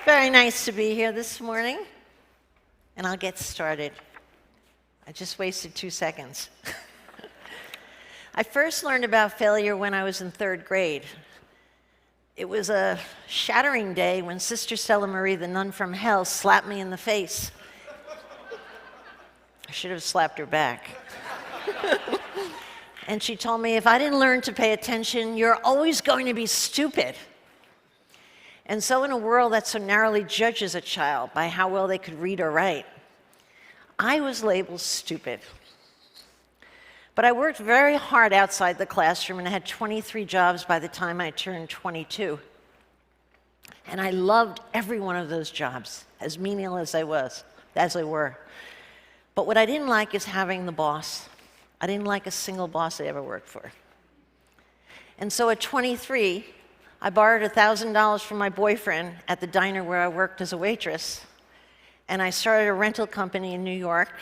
Very nice to be here this morning, and I'll get started. I just wasted 2 seconds. I first learned about failure when I was in 3rd grade. It was a shattering day when Sister Stella Marie, the nun from hell, slapped me in the face. I should have slapped her back. And she told me, if I didn't learn to pay attention, you're always going to be stupid. And so in a world that so narrowly judges a child by how well they could read or write, I was labeled stupid. But I worked very hard outside the classroom, and I had 23 jobs by the time I turned 22. And I loved every one of those jobs, as menial as they were. But what I didn't like is having the boss. I didn't like a single boss I ever worked for. And so at 23, I borrowed $1,000 from my boyfriend at the diner where I worked as a waitress, and I started a rental company in New York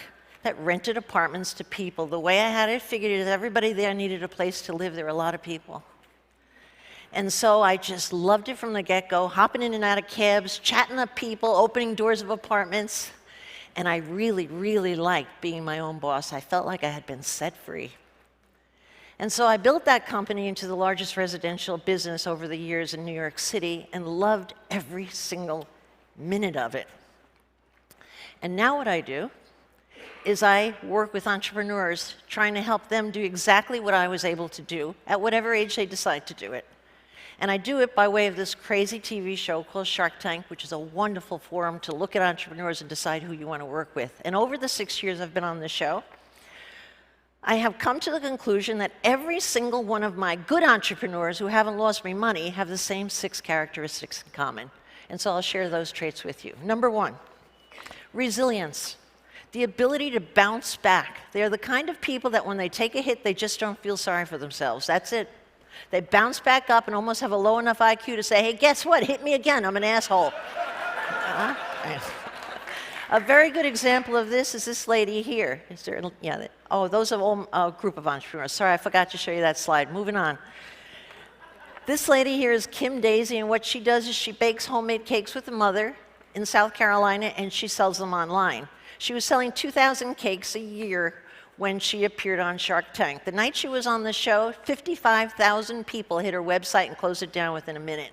that rented apartments to people. The way I had it figured is everybody there needed a place to live. There were a lot of people. And so I just loved it from the get-go, hopping in and out of cabs, chatting up people, opening doors of apartments, and I really, really liked being my own boss. I felt like I had been set free. And so I built that company into the largest residential business over the years in New York City and loved every single minute of it. And now what I do is I work with entrepreneurs trying to help them do exactly what I was able to do at whatever age they decide to do it. And I do it by way of this crazy TV show called Shark Tank, which is a wonderful forum to look at entrepreneurs and decide who you want to work with. And over the 6 years I've been on this show, I have come to the conclusion that every single one of my good entrepreneurs who haven't lost me money have the same 6 characteristics in common. And so I'll share those traits with you. Number 1, resilience. The ability to bounce back. They're the kind of people that when they take a hit, they just don't feel sorry for themselves. That's it. They bounce back up and almost have a low enough IQ to say, hey, guess what? Hit me again. I'm an asshole. A very good example of this is this lady here. Is there, yeah, oh, those are all a group of entrepreneurs. Sorry, I forgot to show you that slide. Moving on. This lady here is Kim Daisy, and what she does is she bakes homemade cakes with her mother in South Carolina, and she sells them online. She was selling 2,000 cakes a year when she appeared on Shark Tank. The night she was on the show, 55,000 people hit her website and closed it down within a minute,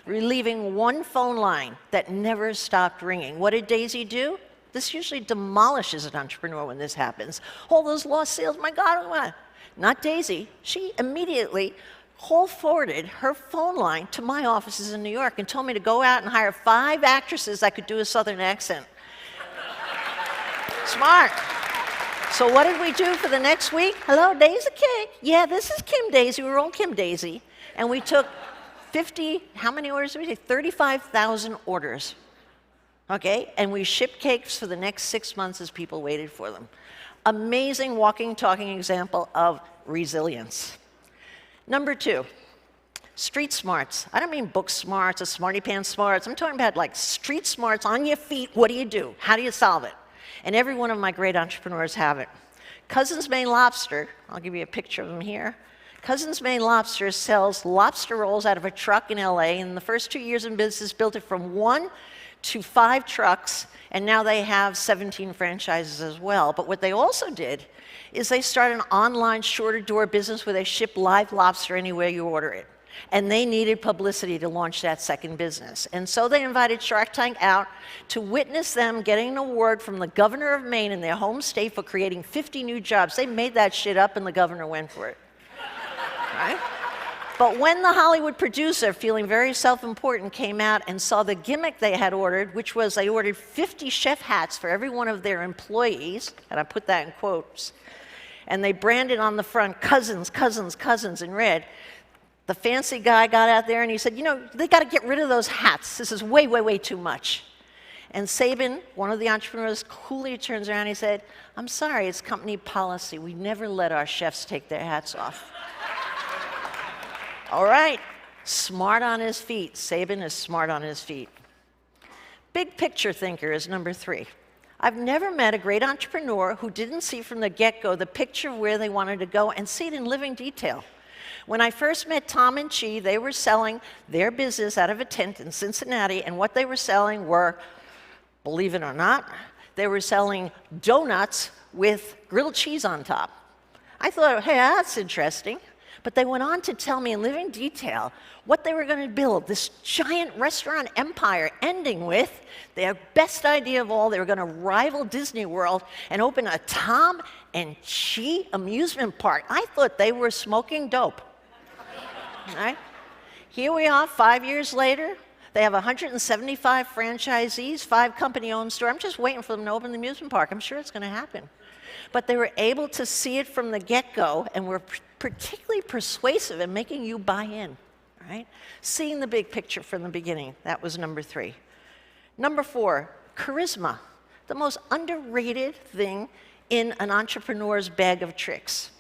relieving one phone line that never stopped ringing. What did Daisy do? This usually demolishes an entrepreneur when this happens. All those lost sales, my God, what? Not Daisy. She immediately forwarded her phone line to my offices in New York and told me to go out and hire 5 actresses that could do a Southern accent. Smart. So what did we do for the next week? Hello, Daisy Cake. Yeah, this is Kim Daisy. We're all Kim Daisy. And we took 50, how many orders did we take? 35,000 orders, okay? And we shipped cakes for the next 6 months as people waited for them. Amazing walking, talking example of resilience. Number 2, street smarts. I don't mean book smarts or smarty pants smarts. I'm talking about like street smarts on your feet. What do? How do you solve it? And every one of my great entrepreneurs have it. Cousins Maine Lobster, I'll give you a picture of them here. Cousins Maine Lobster sells lobster rolls out of a truck in LA, and in the first 2 years in business built it from 1 to 5 trucks, and now they have 17 franchises as well. But what they also did is they started an online shorter door business where they ship live lobster anywhere you order it. And they needed publicity to launch that second business. And so they invited Shark Tank out to witness them getting an award from the governor of Maine in their home state for creating 50 new jobs. They made that shit up and the governor went for it. Right? But when the Hollywood producer, feeling very self-important, came out and saw the gimmick they had ordered, which was they ordered 50 chef hats for every one of their employees, and I put that in quotes, and they branded on the front, cousins, cousins, cousins in red. The fancy guy got out there and he said, you know, they got to get rid of those hats. This is way, way, way too much. And Sabin, one of the entrepreneurs, coolly turns around and he said, I'm sorry, it's company policy. We never let our chefs take their hats off. All right, smart on his feet. Sabin is smart on his feet. Big picture thinker is number 3. I've never met a great entrepreneur who didn't see from the get-go the picture of where they wanted to go and see it in living detail. When I first met Tom and Chi, they were selling their business out of a tent in Cincinnati, and what they were selling were, believe it or not, they were selling donuts with grilled cheese on top. I thought, hey, that's interesting. But they went on to tell me in living detail what they were going to build, this giant restaurant empire, ending with their best idea of all. They were going to rival Disney World and open a Tom and Chi amusement park. I thought they were smoking dope. Right? Here we are 5 years later. They have 175 franchisees, 5 company-owned stores. I'm just waiting for them to open the amusement park. I'm sure it's going to happen. But they were able to see it from the get-go and were particularly persuasive in making you buy in, right? Seeing the big picture from the beginning. That was number 3. Number 4, charisma. The most underrated thing in an entrepreneur's bag of tricks.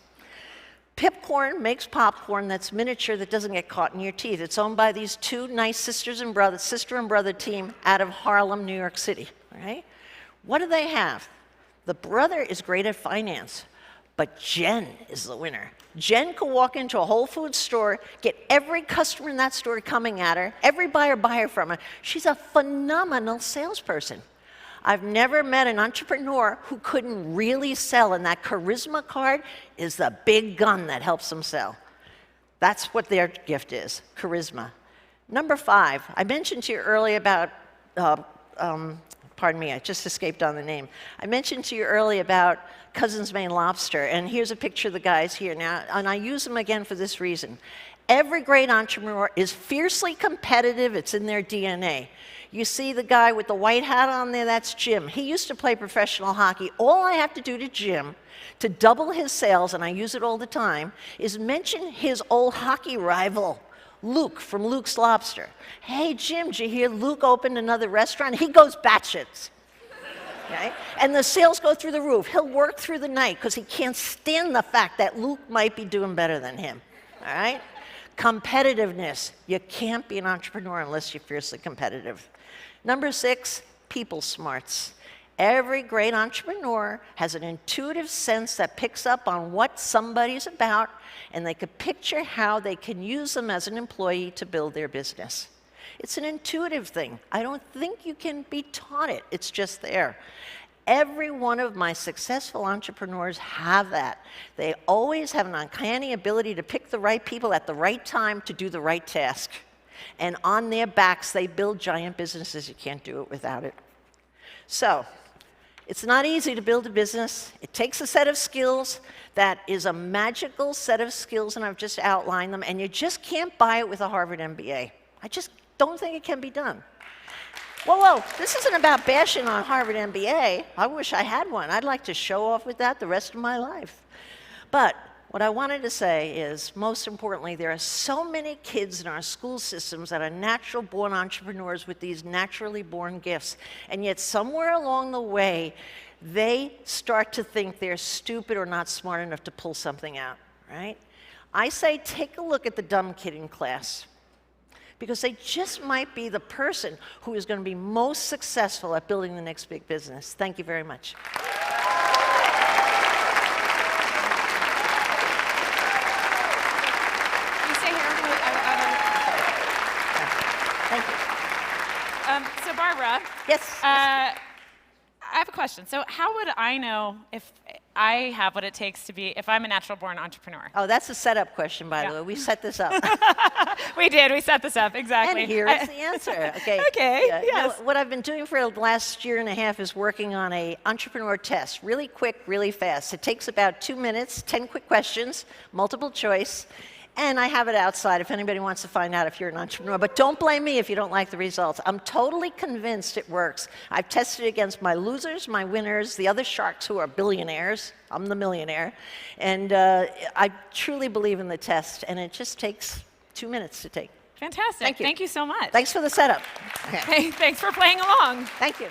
Pipcorn makes popcorn that's miniature that doesn't get caught in your teeth. It's owned by these 2 nice sister and brother team out of Harlem, New York City, right? What do they have? The brother is great at finance, but Jen is the winner. Jen could walk into a Whole Foods store, get every customer in that store coming at her, every buyer buy her from her. She's a phenomenal salesperson. I've never met an entrepreneur who couldn't really sell, and that charisma card is the big gun that helps them sell. That's what their gift is, charisma. Number 5, I mentioned to you earlier about pardon me, I just escaped on the name. I mentioned to you earlier about Cousin's Maine Lobster, and here's a picture of the guys here now, and I use them again for this reason. Every great entrepreneur is fiercely competitive. It's in their DNA. You see the guy with the white hat on there, that's Jim. He used to play professional hockey. All I have to do to Jim to double his sales, and I use it all the time, is mention his old hockey rival, Luke from Luke's Lobster. Hey, Jim, did you hear Luke opened another restaurant? He goes batshit. Okay? And the sales go through the roof. He'll work through the night because he can't stand the fact that Luke might be doing better than him. All right? Competitiveness. You can't be an entrepreneur unless you're fiercely competitive. Number 6, people smarts. Every great entrepreneur has an intuitive sense that picks up on what somebody's about, and they could picture how they can use them as an employee to build their business. It's an intuitive thing. I don't think you can be taught it. It's just there. Every one of my successful entrepreneurs have that. They always have an uncanny ability to pick the right people at the right time to do the right task. And on their backs, they build giant businesses. You can't do it without it. So, it's not easy to build a business. It takes a set of skills that is a magical set of skills, and I've just outlined them, and you just can't buy it with a Harvard MBA. I just don't think it can be done. Whoa, this isn't about bashing on Harvard MBA. I wish I had one. I'd like to show off with that the rest of my life. But what I wanted to say is, most importantly, there are so many kids in our school systems that are natural-born entrepreneurs with these naturally born gifts, and yet somewhere along the way, they start to think they're stupid or not smart enough to pull something out, right? I say take a look at the dumb kid in class, because they just might be the person who is going to be most successful at building the next big business. Thank you very much. So Barbara, Yes. I have a question. So how would I know if I have what it takes to be, if I'm a natural-born entrepreneur? Oh, that's a setup question, by the way. We set this up. We did. We set this up. Exactly. And here is the answer. Okay. Okay. Yeah, Yes. you know, what I've been doing for the last year and a half is working on an entrepreneur test. Really quick, really fast. It takes about 2 minutes, 10 quick questions, multiple choice. And I have it outside if anybody wants to find out if you're an entrepreneur. But don't blame me if you don't like the results. I'm totally convinced it works. I've tested it against my losers, my winners, the other sharks who are billionaires. I'm the millionaire. And I truly believe in the test. And it just takes 2 minutes to take. Fantastic. Thank you. Thank you so much. Thanks for the setup. Hey, thanks for playing along. Thank you.